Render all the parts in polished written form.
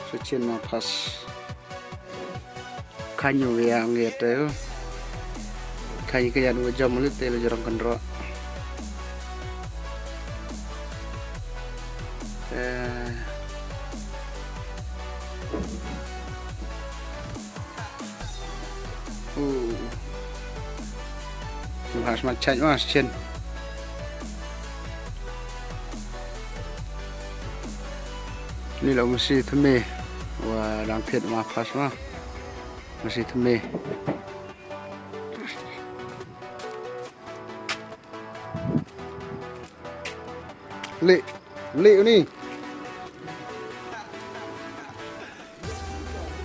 Sucin ma pas kanyu yang gitu. Kanyu kaya 2 jam ulit tele jarang kendro. Harus macam mas Cin. Ini là masih theme và đang thiệt mà pas mà masih theme. Lệ này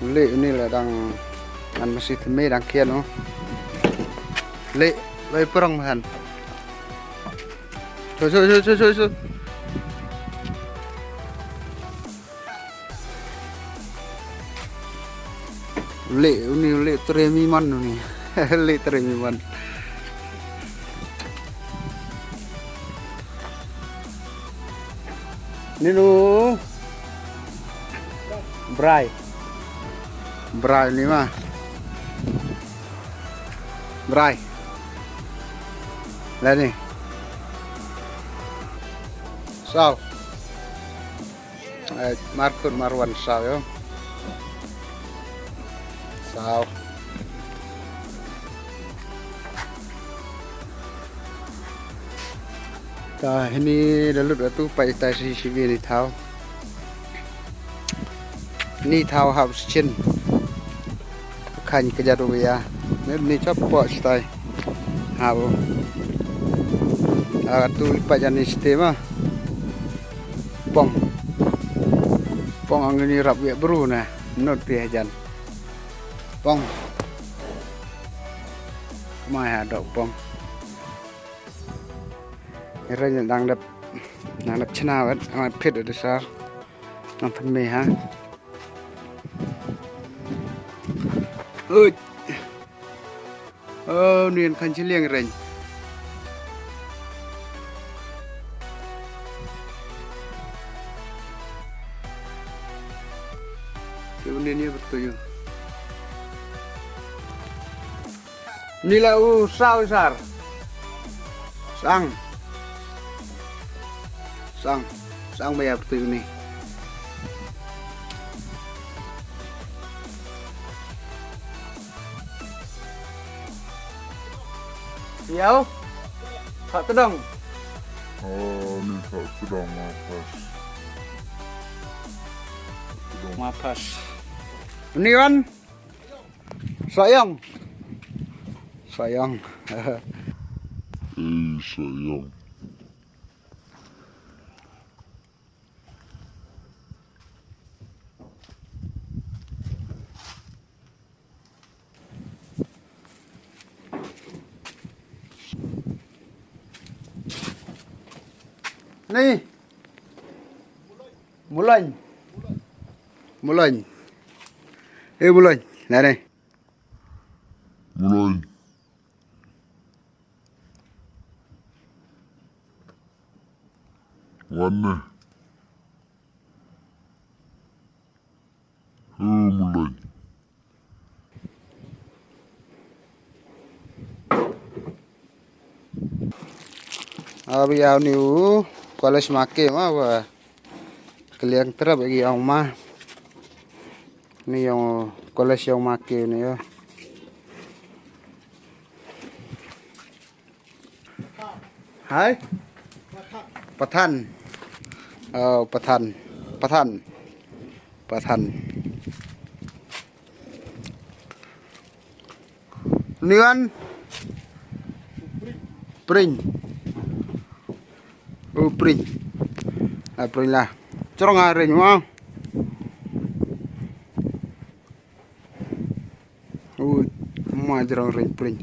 lệ này là đang ăn masih theme đang kia nó lệ bay perang hàn thôi lệ tremiman nih lệ tremiman Nino Bray ini mah Bray là này sao Markun Marwan sao không sao ini dalut itu pai tai si ni thau habs chin khanh ke jadu ya ni chop po stai hau tu pa jani sistema pong ang ni rap ya bru na not pi jan pong mai ha dok pong Rơi đang đập chân nào vậy, ai biết được sao? Làm phần mềm hả? Ơi, niên khăn chỉ liêng rình. Cái niên như vậy tôi. Ni là sao sar? Sang bayar seperti ini. Iya, Pak Tedong. Oh, ini Pak Tedong Mapas. Ini kan sayang. sayang. Nih, mulai. Mulai, nah nih. Mulai. Warna. Mulai. Biar niu kalau semakin mah kalian terap bagi yang mah. Ini yang kalau yang makin ni ya. Hai. Patan. Oh, patan. Ini kan pring. Oh, pring lah. Corong hari ni mah. Jarang pring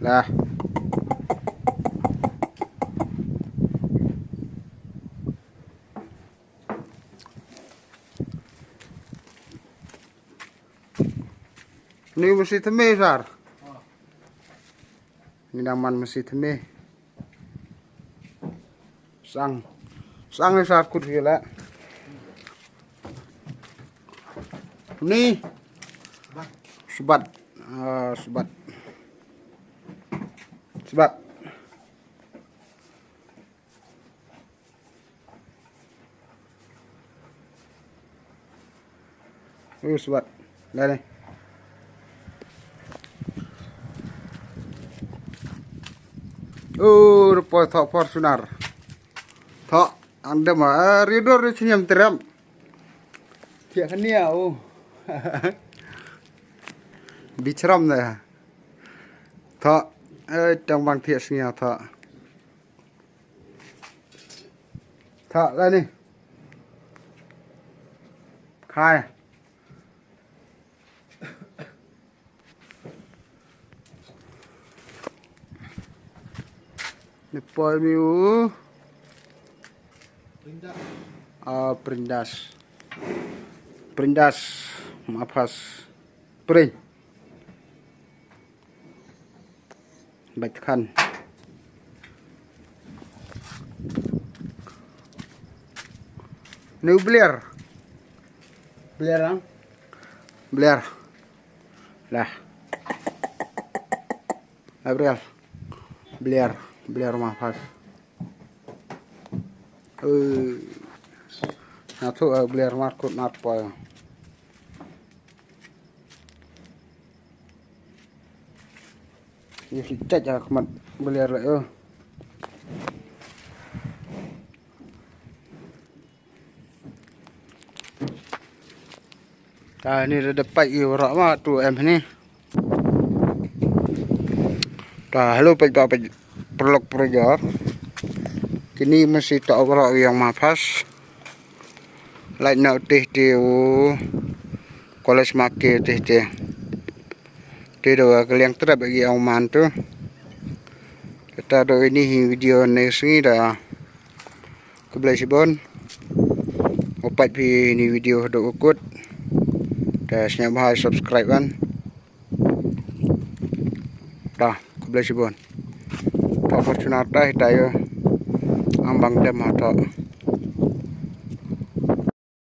lah. Ini mesti teme sar. Ini naman mesti teme. Sang Sang sakut gila. Ni sebat. Sebat. Sebat. Sebat. Dah ni. Rupa thok Fortuner. Thok anda mah ridor senyum teram. Tiak kan dia biceram dah. Thok trong bang tiak senyum thok. Thok lah ni. Khai. Nepal miu. Perindas. Perindas. Maafas. Pering. Baikkan. New Blair. Blair ang? Blair. Lah. Gabriel. Blair. Blair maafas. Natu Blair markut narpo. Ini cek ya kemat Blair lah. Ini dah dapat orang mah tu ni. Halo pagi perlok perjar. Kini masih tak orang yang maafas. Like nak teh College Market teh. Teh doa kalian terap bagi orang mantu. Kita doa ini video next ni dah kebelah Sibon. Opat pi ni video doa ukut. Dah senyap bahas subscribe kan. Dah kebelah Sibon. Tak Fortuner dah tayo ambang dem atau